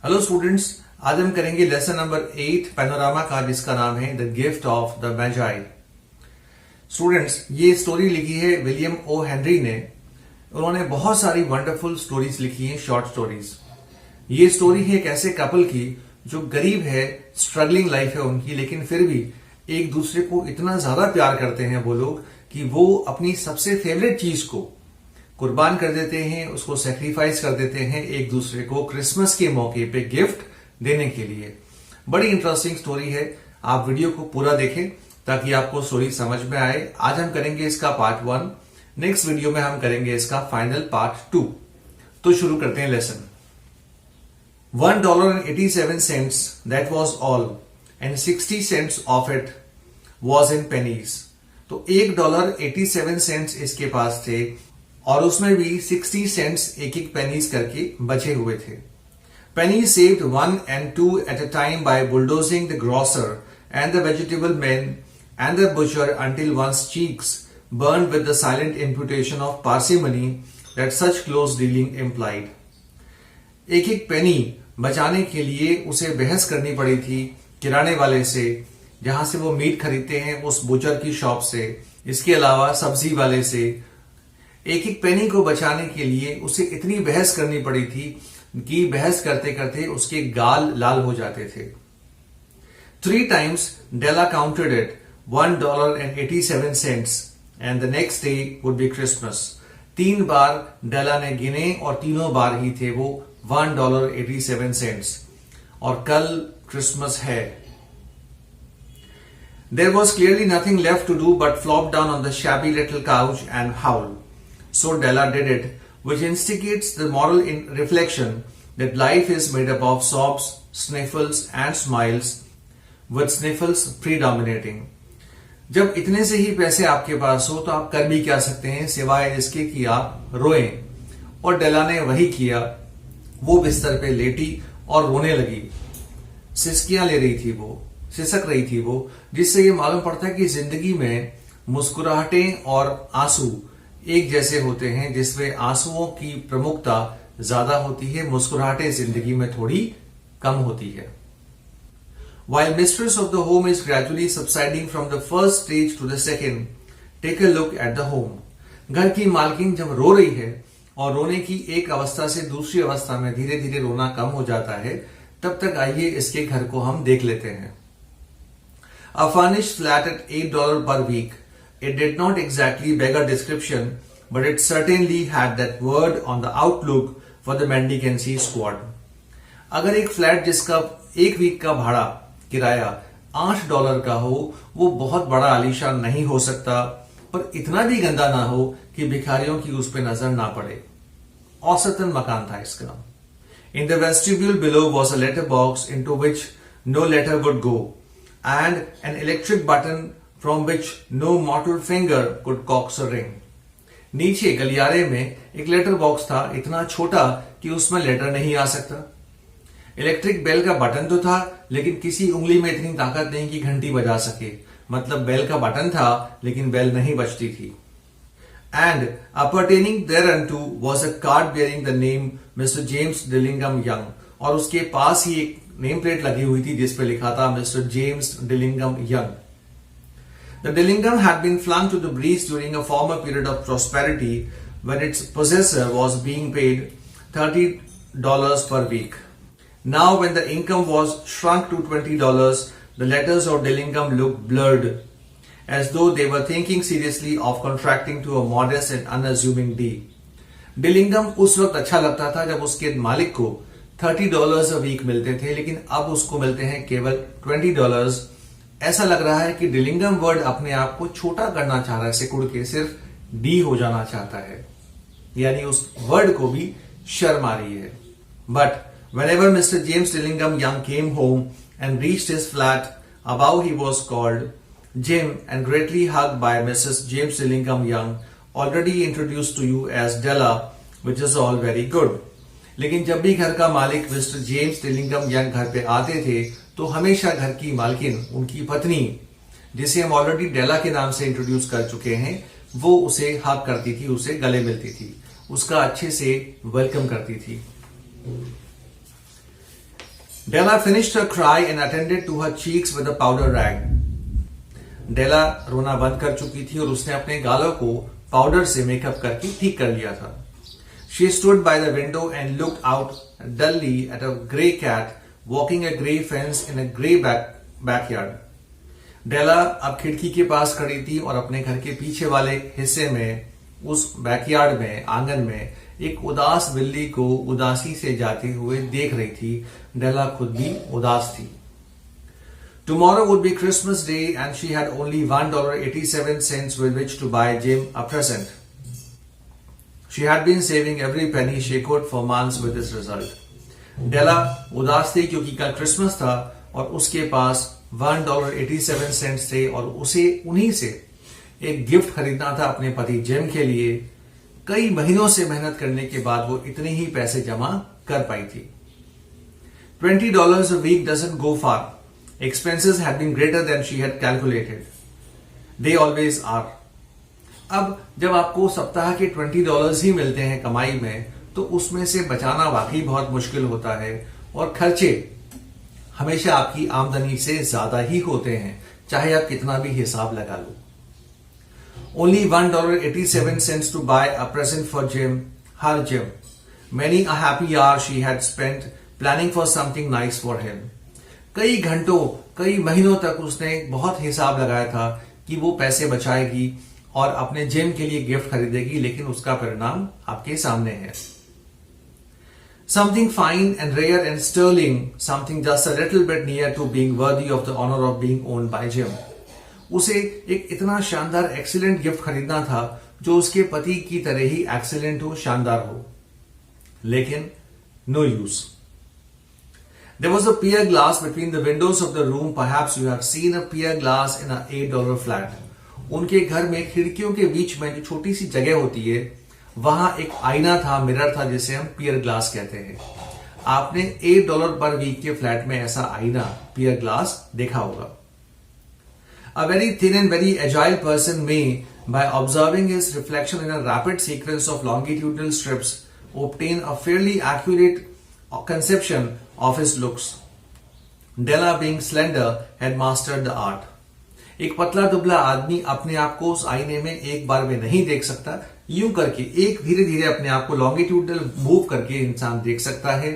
Hello students, आज हम करेंगे लेसन नंबर 8 पैनोरामा का, जिसका नाम है the gift of the Magi. Students, ये स्टोरी लिखी है विलियम ओ हेनरी ने। उन्होंने बहुत सारी वंडरफुल स्टोरीज लिखी हैं, शॉर्ट स्टोरीज। ये स्टोरी है एक ऐसे कपल की जो गरीब है, स्ट्रगलिंग लाइफ है उनकी, लेकिन फिर भी एक दूसरे को इतना ज्यादा प्यार करते हैं वो लोग कि वो अपनी सबसे फेवरेट चीज को कुर्बान कर देते हैं, उसको सेक्रीफाइस कर देते हैं एक दूसरे को क्रिसमस के मौके पे गिफ्ट देने के लिए। बड़ी इंटरेस्टिंग स्टोरी है, आप वीडियो को पूरा देखें ताकि आपको स्टोरी समझ में आए। आज हम करेंगे इसका पार्ट 1, नेक्स्ट वीडियो में हम करेंगे इसका फाइनल पार्ट 2। तो शुरू करते हैं lesson. $1.87, that was all, and 60 cents of it was in pennies। तो $1.87 इसके पास थे और उसमें भी 60 सेंट्स एक एक पेनीज करके बचे हुए थे। Penny saved 1 and 2 at a time by bulldozing the grocer and the vegetable man and the butcher until one's cheeks burned with the silent imputation of parsimony that such close dealing implied। एक एक पेनी बचाने के लिए उसे बहस करनी पड़ी थी किराने वाले से, जहां से वो मीट खरीदते हैं, उस बुचर की शॉप से, इसके अलावा सब्जी वाले से। एक एक पेनी को बचाने के लिए उसे इतनी बहस करनी पड़ी थी कि बहस करते करते उसके गाल लाल हो जाते थे। 3 times Della counted it, $1.87, and the next day would be Christmas। 3 बार डेला ने गिने और तीनों बार ही थे वो $1.87, और कल क्रिसमस है। There was clearly nothing left to do but flop down on the shabby little couch and howl। So Della did it, which instigates the moral reflection that life is made up of sobs, sniffles and smiles, with sniffles predominating। जब इतने से ही पैसे आपके पास हो तो आप कर भी क्या सकते हैं सिवाय इसके कि आप रोएं, और डेला ने वही किया। वो बिस्तर पे लेटी और रोने लगी, सिसकियां ले रही थी वो, सिसक रही थी वो, जिससे ये मालूम पड़ता है कि जिंदगी में मुस्कुराहटें और आंसू एक जैसे होते हैं, जिसमें आंसुओं की प्रमुखता ज्यादा होती है, मुस्कुराहटें जिंदगी में थोड़ी कम होती है। While mistress of the home is gradually subsiding from the first stage to the second, take a look at the home। घर की मालकिन जब रो रही है और रोने की एक अवस्था से दूसरी अवस्था में धीरे धीरे रोना कम हो जाता है, तब तक आइए इसके घर को हम देख लेते हैं। A furnished flat at $8 per week। It did not exactly beg a description, but it certainly had that word on the outlook for the mendicancy squad। अगर एक फ्लैट जिसका 1 वीक का भाड़ा किराया $8 का हो, वो बहुत बड़ा आलीशान नहीं हो सकता, पर इतना भी गंदा ना हो कि भिखारियों की उस पर नजर ना पड़े। औसतन मकान था इसका। In the vestibule below was a letter box into which no letter would go, and an electric button from which no mortal finger could coax a ring। नीचे गलियारे में एक लेटर बॉक्स था, इतना छोटा कि उसमें लेटर नहीं आ सकता। इलेक्ट्रिक बेल का बटन तो था, लेकिन किसी उंगली में इतनी ताकत नहीं कि घंटी बजा सके। मतलब बेल का बटन था लेकिन बेल नहीं बजती थी। And appertaining thereunto was a card bearing the name Mr. James Dillingham Young। और उसके पास ही एक नेम प्लेट लगी हुई थी जिस पे लिखा था Mister James Dillingham Young. The Dillingham had been flung to the breeze during a former period of prosperity when its possessor was being paid $30 per week। Now when the income was shrunk to $20, the letters of Dillingham looked blurred, as though they were thinking seriously of contracting to a modest and unassuming D। Dillingham उस वक्त अच्छा लगता था जब उसके मालिक को $30 a week मिलते थे, लेकिन अब उसको मिलते हैं केवल $20। ऐसा लग रहा है कि डिलिंगम वर्ड अपने आप को छोटा करना चाह रहा है, सिकुड़ के सिर्फ डी हो जाना चाहता है, यानी उस वर्ड को भी शर्म आ रही है। But whenever Mr. James Dillingham Young came home and reached his flat, above he was called Jim and greatly hugged by Mrs. James Dillingham Young, already introduced to you as Della, which is all very good। लेकिन जब भी घर का मालिक mister James Dillingham young घर पे आते थे तो हमेशा घर की मालकिन, उनकी पत्नी, जिसे हम ऑलरेडी डेला के नाम से इंट्रोड्यूस कर चुके हैं, वो उसे हग करती थी, उसे गले मिलती थी, उसका अच्छे से वेलकम करती थी। Della finished her cry and attended to her cheeks with a powder rag. डेला रोना बंद कर चुकी थी और उसने अपने गालों को पाउडर से मेकअप करके ठीक कर लिया था. She stood by the window and looked out dully at a grey cat walking a grey fence in a grey backyard. डेला अब खिड़की के पास खड़ी थी और अपने घर के पीछे वाले हिस्से में, उस बैकयार्ड में, आंगन में एक उदास बिल्ली को उदासी से जाते हुए देख रही थी. डेला खुद भी उदास थी. Tomorrow would be Christmas Day and she had only $1.87 with which to buy Jim a present. She had been saving every penny she could for months with this result. डेला उदास थी क्योंकि कल क्रिसमस था और उसके पास $1.87 थे और उसे उन्हीं से एक गिफ्ट खरीदना था अपने पति जिम के लिए. कई महीनों से मेहनत करने के बाद वो इतने ही पैसे जमा कर पाई थी. $20 a week doesn't go far. Expenses had been greater than she had calculated. They always are. अब जब आपको सप्ताह के $20 ही मिलते हैं कमाई में, तो उसमें से बचाना वाकई बहुत मुश्किल होता है और खर्चे हमेशा आपकी आमदनी से ज्यादा ही होते हैं, चाहे आप कितना भी हिसाब लगा लो. Only $1.87 to buy a present for Jim, her Jim. Many a happy hour she had spent planning for something nice for him. कई घंटों, कई महीनों तक उसने बहुत हिसाब लगाया था कि वो पैसे बचाएगी और अपने जिम के लिए गिफ्ट खरीदेगी, लेकिन उसका परिणाम आपके सामने है. Something fine and rare and sterling, something just a little bit near to being worthy of the honor of being owned by Jim. उसे एक इतना शानदार एक्सीलेंट गिफ्ट खरीदना था जो उसके पति की तरह ही एक्सीलेंट हो, शानदार हो, लेकिन no use. There was a pier glass between the windows of the room. Perhaps you have seen a pier glass in an $8 flat. उनके घर में खिड़कियों के बीच में जो छोटी सी जगह होती है, वहां एक आईना था, मिरर था, जिसे हम पियर ग्लास कहते हैं. आपने $8 पर वीक के फ्लैट में ऐसा आईना, पियर ग्लास देखा होगा. A very thin and very agile person may, by observing his reflection in a rapid sequence of longitudinal strips, obtain a fairly accurate conception of his looks. Della, being slender, had mastered the art. एक पतला दुबला आदमी अपने आप को उस आईने में एक बार में नहीं देख सकता. यूं करके एक धीरे धीरे अपने आप को लॉन्गिट्यूडनल मूव करके इंसान देख सकता है.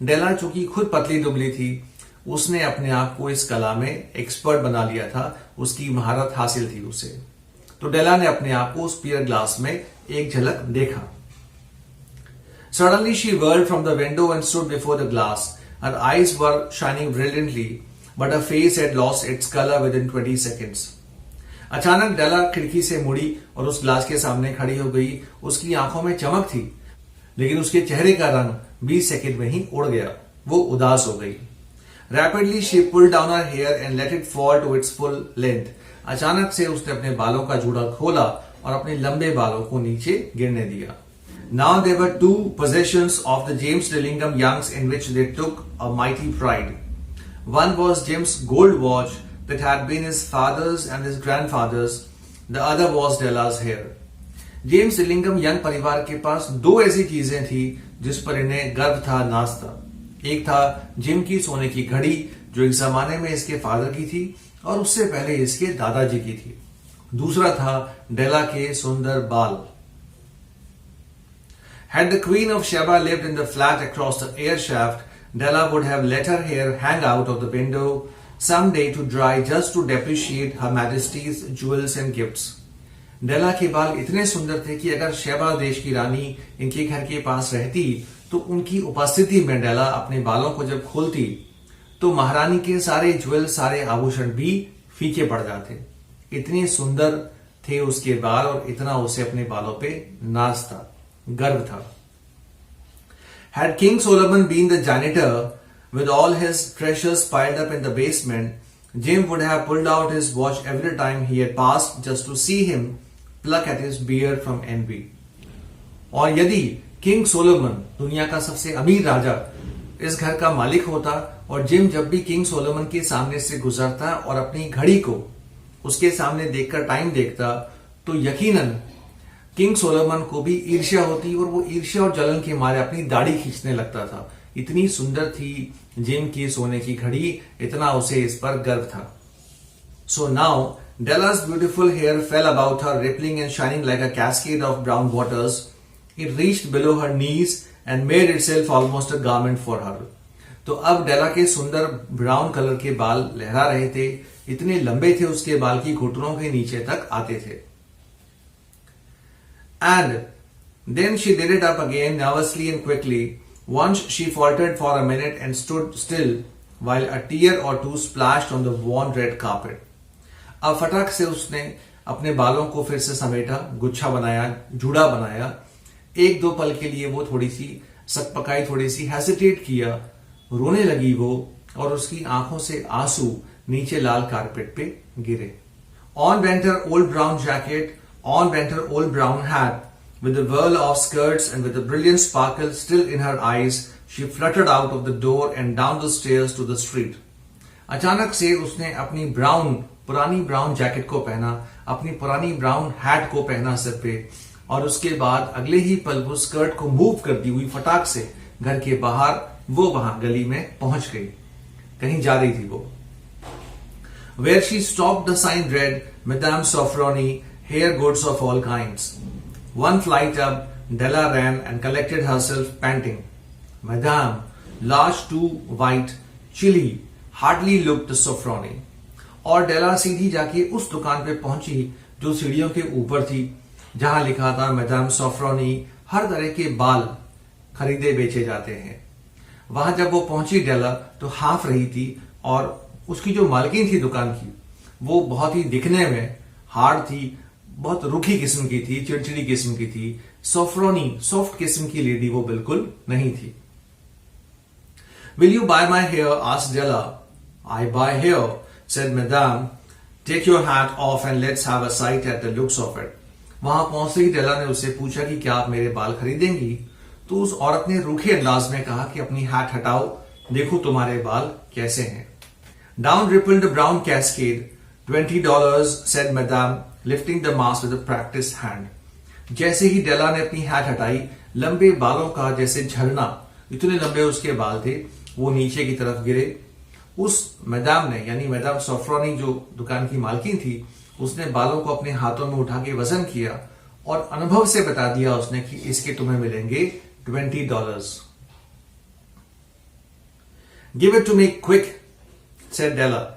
डेला चूंकि खुद पतली दुबली थी, उसने अपने आप को इस कला में एक्सपर्ट बना लिया था. उसकी महारत हासिल थी उसे. तो डेला ने अपने आप को उस पियर ग्लास में एक झलक देखा. Suddenly she whirled from the window and stood before the glass. Her eyes were shining brilliantly, but her face had lost its color within 20 seconds. अचानक डेला खिड़की से मुड़ी और उस ग्लास के सामने खड़ी हो गई. उसकी आंखों में चमक थी, लेकिन उसके चेहरे का रंग 20 सेकंड में ही उड़ गया. वो उदास हो गई. Rapidly she pulled down her hair and let it fall to its full length. अचानक से उसने अपने बालों का जूड़ा खोला और अपने लंबे बालों को नीचे गिरने दिया. Now there were two possessions of the James Dillingham Youngs in which they took a mighty pride. One was Jim's gold watch that had been his father's and his grandfather's. The other was Della's hair. James Dillingham Young परिवार के पास दो ऐसी चीजें थी जिस पर इन्हें गर्व था, नाज था. एक था जिम की सोने की घड़ी, जो एक जमाने में इसके फादर की थी और उससे पहले इसके दादाजी की थी. दूसरा था डेला के सुंदर बाल. Had the Queen of Sheba lived in the flat across the air shaft, Della would have let her hair hang out of the window some day to dry, just to depreciate Her Majesty's jewels and gifts. डेला के बाल इतने सुंदर थे कि अगर Sheba देश की रानी इनके घर के पास रहती तो उनकी उपस्थिति में डेला अपने बालों को जब खोलती तो महारानी के सारे ज्वेल, सारे आभूषण भी फीके पड़ जाते. इतने सुंदर थे उसके बाल और इतना उसे अपने बालों पे नाज था, गर्व था. Had King Solomon been the janitor with all his treasures piled up in the basement, Jim would have pulled out his watch every time he had passed just to see him pluck at his beard from envy. और यदि king Solomon, दुनिया का सबसे अमीर राजा, इस घर का मालिक होता और जिम जब भी किंग सोलोमन के सामने से गुजरता और अपनी घड़ी को उसके सामने देखकर टाइम देखता, तो यकीनन किंग सोलोमन को भी ईर्ष्या होती और वो ईर्ष्या और जलन के मारे अपनी दाढ़ी खींचने लगता था इतनी सुंदर थी जिम की सोने की घड़ी, इतना उसे इस पर गर्व था। So now Della's beautiful hair fell about her, rippling and shining like a cascade of brown waters. It reached below her knees and made itself almost a garment for her. तो अब डेला के सुंदर ब्राउन कलर के बाल लहरा रहे थे, इतने लंबे थे उसके बाल की घुटनों के नीचे तक आते थे। And then she did it up again nervously and quickly. Once she faltered for a minute and stood still while a tear or two splashed on the worn red carpet. अब फटाक से उसने अपने बालों को फिर से समेटा, गुच्छा बनाया, जूड़ा बनाया। एक दो पल के लिए वो थोड़ी सी सकपकाई, थोड़ी सी हेसिटेट किया, रोने लगी वो, और उसकी आंखों से आंसू नीचे लाल कारपेट पे गिरे। On went her old brown jacket, on went her old brown hat, with the whirl of skirts and with the brilliant sparkle still in her eyes, she fluttered out of the door and down the stairs to the street. अचानक से उसने अपनी पुरानी brown jacket को पहना, अपनी पुरानी brown hat को पहना सिर पे, और उसके बाद अगले ही पल वो स्कर्ट को मूव करती हुई फटाक से घर के बाहर वो वहां गली में पहुंच गई। कहीं जा रही थी वो। Where she stopped, the sign read, Madame Sofronie, hair goods of all kinds. One flight up, Della ran and collected herself, panting. Madame, large, too white, chilly, hardly looked Sofronie. और डेला सीधी जाके उस दुकान पे पहुंची जो सीढ़ियों के ऊपर थी, जहां लिखा था मैदाम सॉफ्रोनी, हर तरह के बाल खरीदे बेचे जाते हैं। वहां जब वो पहुंची डेला तो हाफ रही थी, और उसकी जो मालकिन थी दुकान की, वो बहुत ही दिखने में हार्ड थी, बहुत रूखी किस्म की थी, चिड़चिड़ी किस्म की थी। सॉफ्रोनी सॉफ्ट किस्म की लेडी वो बिल्कुल नहीं थी। Will you buy my hair? asked Della. I buy hair, said Madame. Take your hat off and let's have a sight at the looks of it. वहां पहुंचते ही डेला ने उससे पूछा कि क्या आप मेरे बाल खरीदेंगी? तो उस औरत ने रूखे अंदाज में कहा कि अपनी हैट हटाओ, देखो तुम्हारे बाल कैसे हैं। Down rippled a brown cascade. $20, said Madame, lifting the mask with a practiced hand. जैसे ही डेला ने अपनी हैट हटाई, लंबे बालों का जैसे झरना, इतने लंबे उसके बाल थे, वो नीचे की तरफ गिरे। उस मैदाम ने, यानी मैदाम सॉफ्रोनी जो दुकान की मालकिन थी, उसने बालों को अपने हाथों में उठा के वजन किया और अनुभव से बता दिया उसने कि इसके तुम्हें मिलेंगे $20. Give it to me quick, said Della.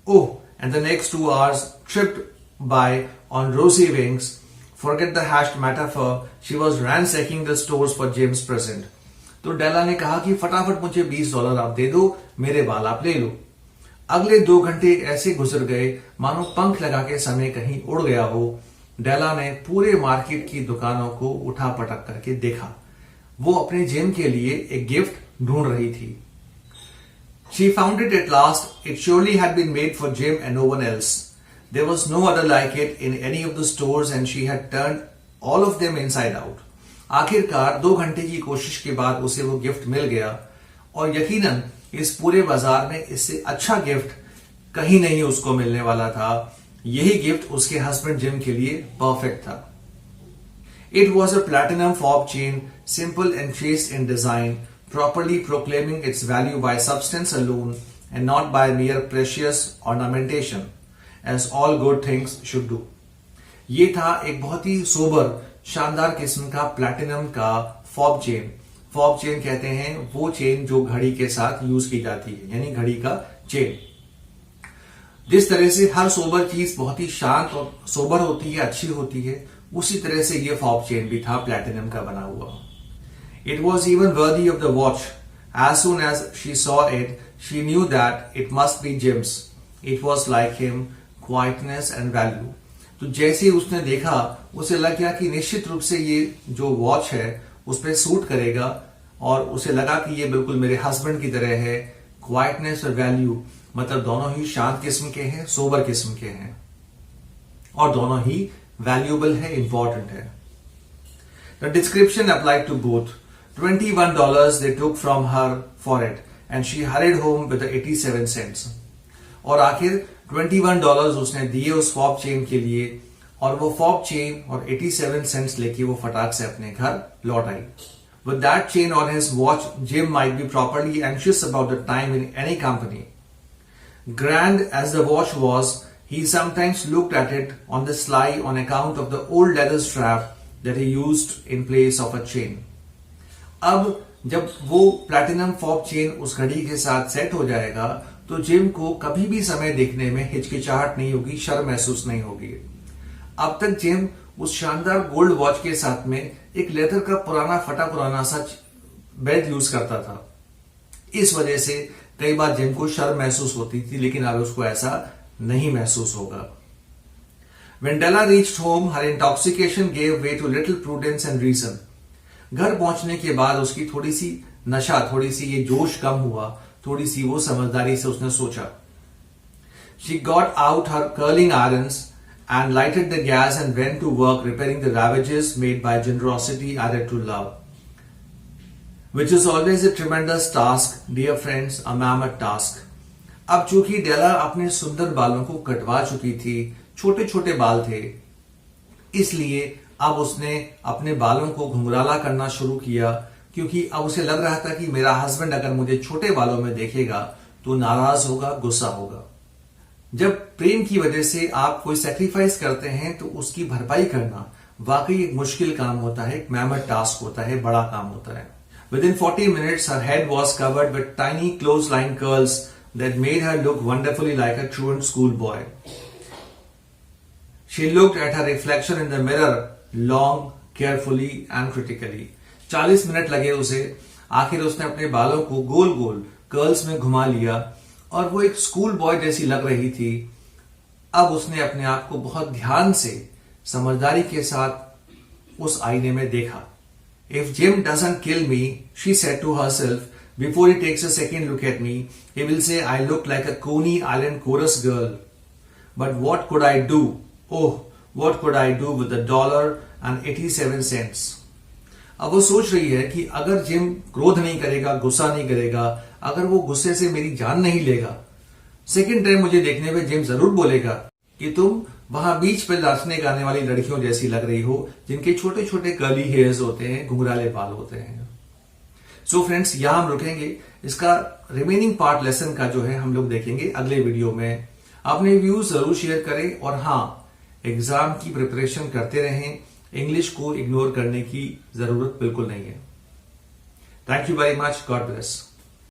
Oh, and the next 2 hours tripped by on rosy wings. Forget the hashed metaphor, she was ransacking the stores for Jim's present. तो डेला ने कहा कि फटाफट मुझे $20 आप दे दो, मेरे बाल आप ले लो। अगले 2 घंटे ऐसे गुजर गए मानो पंख लगा के समय कहीं उड़ गया हो। डेला ने पूरे मार्केट की दुकानों को उठा पटक करके देखा। वो अपने जिम के लिए एक गिफ्ट ढूंढ रही थी। She found it at last. It surely had been made for Jim and no one else. There was no other like it in any of the stores and she had turned all of them inside out. आखिरकार 2 घंटे की कोशिश के बाद उसे वो gift मिल गया, और यकीनन इस पूरे बाजार में इससे अच्छा गिफ्ट कहीं नहीं उसको मिलने वाला था। यही गिफ्ट उसके हस्बैंड जिम के लिए परफेक्ट था। It was a platinum fob chain, simple and chaste in design, properly proclaiming its value by substance alone and not by mere precious ornamentation, as all good things should do. ये था एक बहुत ही sober, शानदार किस्म का platinum का fob chain. Fob chain कहते हैं वो चेन जो घड़ी के साथ यूज की जाती है, यानी घड़ी का चेन। जिस तरह से हर सोबर चीज बहुत ही शांत और सोबर होती है, अच्छी होती है, उसी तरह से ये फॉब चेन भी था प्लैटिनम का बना हुआ। It was even worthy of the watch. As soon as she saw it, she knew that it must be Jim's. It was like him, quietness and value. तो जैसे ही उसने देखा, उसे लग गया कि निश्चित रूप से ये जो वॉच है उस पर सूट करेगा, और उसे लगा कि ये बिल्कुल मेरे हस्बैंड की तरह है। क्वाइटनेस और वैल्यू मतलब दोनों ही शांत किस्म के हैं, सोबर किस्म के हैं, और दोनों ही वैल्यूएबल है, इंपॉर्टेंट है। The description applied to both. $21 they took from her for it, and she hurried home with the 87 cents. और आखिर $21 उसने दिए उस फॉब चेन के लिए, और वो फॉब चेन और 87 सेंट्स लेके वो फटाक से अपने घर लौट आई। With that chain on his watch, Jim might be properly anxious about the time in any company. Grand as the watch was, he sometimes looked at it on the sly on account of the old leather strap that he used in place of a chain. अब जब वो platinum fob chain उस घड़ी के साथ set हो जाएगा तो जिम को कभी भी समय देखने में हिचकिचाहट नहीं होगी, शर्म महसूस नहीं होगी। अब तक जिम उस शानदार गोल्ड वॉच के साथ में एक लेदर का पुराना फटा पुराना सा बेल्ट यूज करता था। इस वजह से कई बार जिम को शर्म महसूस होती थी, लेकिन अब उसको ऐसा नहीं महसूस होगा। When Della reached home, her intoxication gave way to little prudence and reason. घर पहुंचने के बाद उसकी थोड़ी सी नशा, थोड़ी सी ये जोश कम हुआ, थोड़ी सी वो समझदारी से उसने सोचा। She got out her curling irons and lighted the gas and went to work repairing the ravages made by generosity added to love, which is always a tremendous task, dear friends, a mammoth task. अब चूंकि डेला अपने सुंदर बालों को कटवा चुकी थी, छोटे छोटे बाल थे, इसलिए अब उसने अपने बालों को घुंघराला करना शुरू किया, क्योंकि अब उसे लग रहा था कि मेरा हस्बैंड अगर मुझे छोटे बालों में देखेगा तो नाराज होगा, गुस्सा होगा। जब प्रेम की वजह से आप कोई सैक्रिफाइस करते हैं तो उसकी भरपाई करना वाकई एक मुश्किल काम होता है, एक मैमथ टास्क होता है, बड़ा काम होता है। Within 40 minutes, her head was covered with tiny clothesline curls that made her look wonderfully like a truant schoolboy. She looked at her reflection in the mirror long, carefully and critically. 40 minute लगे उसे, आखिर उसने अपने बालों को गोल गोल curls में घुमा लिया और वो एक स्कूल बॉय जैसी लग रही थी। अब उसने अपने आप को बहुत ध्यान से, समझदारी के साथ उस आईने में देखा। If Jim doesn't kill me, she said to herself, before he takes a second look at me, he will say I look like a Coney Island chorus girl. But what could I do? Oh, what could I do with $1.87? अब वो सोच रही है कि अगर gym क्रोध नहीं करेगा, गुस्सा नहीं करेगा, अगर वो गुस्से से मेरी जान नहीं लेगा, सेकेंड टाइम मुझे देखने में जिम जरूर बोलेगा कि तुम वहां बीच पे नाचने गाने वाली लड़कियों जैसी लग रही हो, जिनके छोटे छोटे कर्ली हेयर्स होते हैं, घुंघराले बाल होते हैं। सो फ्रेंड्स, यहां हम रुकेंगे। इसका रिमेनिंग पार्ट लेसन का जो है हम लोग देखेंगे अगले वीडियो में। अपने व्यूज जरूर शेयर करें और हाँ, एग्जाम की प्रिपरेशन करते रहें। इंग्लिश को इग्नोर करने की जरूरत बिल्कुल नहीं है। Thank you very much. God bless.